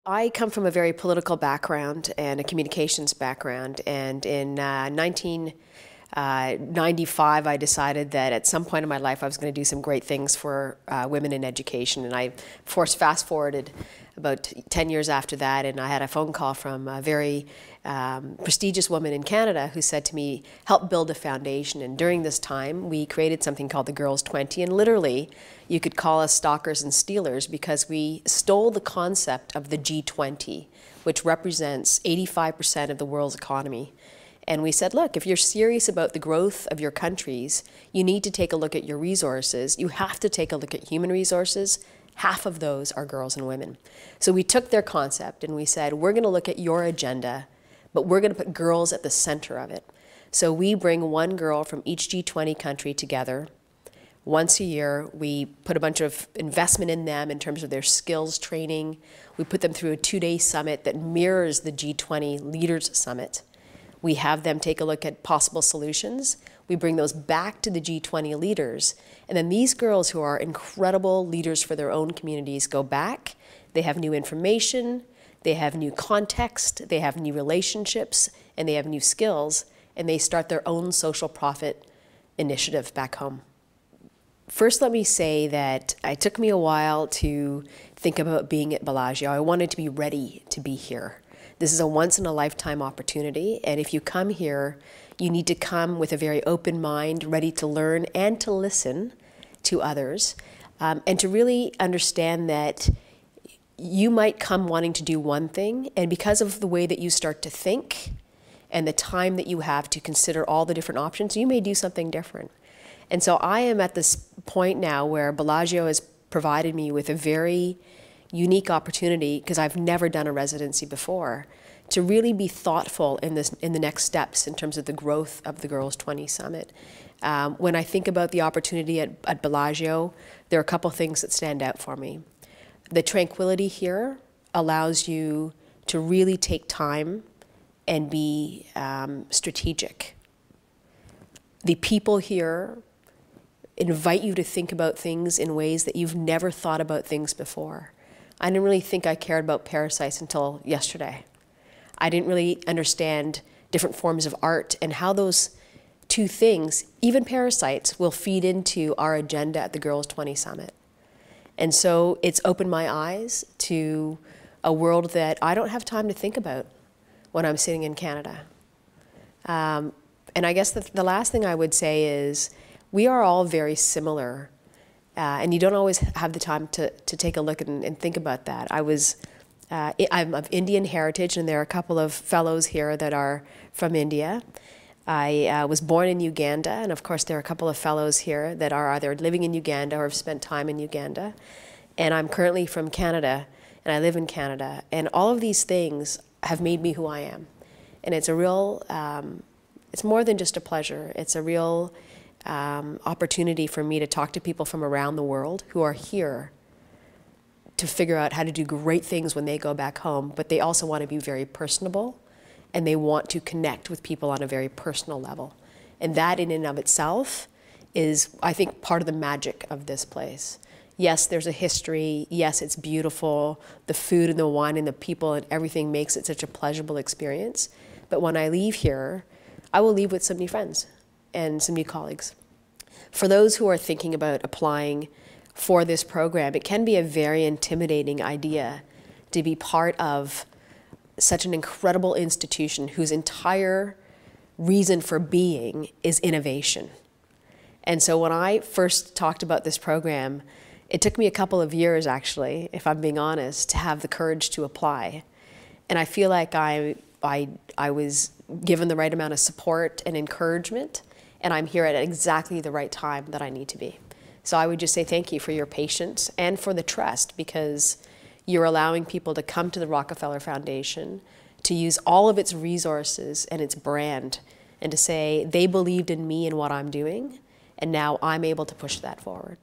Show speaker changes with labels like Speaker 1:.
Speaker 1: I come from a very political background and a communications background, and in 1995 I decided that at some point in my life I was going to do some great things for women in education, and I fast forwarded about 10 years after that, and I had a phone call from a very prestigious woman in Canada who said to me, help build a foundation. And during this time we created something called the Girls 20, and literally you could call us stalkers and stealers because we stole the concept of the G20, which represents 85% of the world's economy. And we said, look, if you're serious about the growth of your countries, you need to take a look at your resources. You have to take a look at human resources. Half of those are girls and women. So we took their concept and we said, we're going to look at your agenda, but we're going to put girls at the center of it. So we bring one girl from each G20 country together. Once a year, we put a bunch of investment in them in terms of their skills training. We put them through a 2-day summit that mirrors the G20 Leaders Summit. We have them take a look at possible solutions. We bring those back to the G20 leaders. And then these girls who are incredible leaders for their own communities go back. They have new information, they have new context, they have new relationships, and they have new skills, and they start their own social profit initiative back home. First, let me say that it took me a while to think about being at Bellagio. I wanted to be ready to be here. This is a once-in-a-lifetime opportunity, and if you come here, you need to come with a very open mind, ready to learn and to listen to others, and to really understand that you might come wanting to do one thing, and because of the way that you start to think and the time that you have to consider all the different options, you may do something different. And so I am at this point now where Bellagio has provided me with a very unique opportunity, because I've never done a residency before, to really be thoughtful in the next steps in terms of the growth of the Girls 20 Summit. When I think about the opportunity at Bellagio, there are a couple things that stand out for me. The tranquility here allows you to really take time and be strategic. The people here invite you to think about things in ways that you've never thought about things before. I didn't really think I cared about parasites until yesterday. I didn't really understand different forms of art and how those two things, even parasites, will feed into our agenda at the Girls 20 Summit. And so it's opened my eyes to a world that I don't have time to think about when I'm sitting in Canada. And I guess the last thing I would say is we are all very similar. And you don't always have the time to take a look and think about that. I'm of Indian heritage, and there are a couple of fellows here that are from India. I was born in Uganda, and of course there are a couple of fellows here that are either living in Uganda or have spent time in Uganda. And I'm currently from Canada, and I live in Canada. And all of these things have made me who I am. And it's a real, it's more than just a pleasure. It's a real opportunity for me to talk to people from around the world who are here to figure out how to do great things when they go back home, but they also want to be very personable, and they want to connect with people on a very personal level. And that in and of itself is, I think, part of the magic of this place. Yes, there's a history. Yes, it's beautiful. The food and the wine and the people and everything makes it such a pleasurable experience. But when I leave here, I will leave with some new friends and some new colleagues. For those who are thinking about applying for this program, it can be a very intimidating idea to be part of such an incredible institution whose entire reason for being is innovation. And so when I first talked about this program, it took me a couple of years, actually, if I'm being honest, to have the courage to apply. And I feel like I was given the right amount of support and encouragement, and I'm here at exactly the right time that I need to be. So I would just say thank you for your patience and for the trust, because you're allowing people to come to the Rockefeller Foundation, to use all of its resources and its brand, and to say they believed in me and what I'm doing, and now I'm able to push that forward.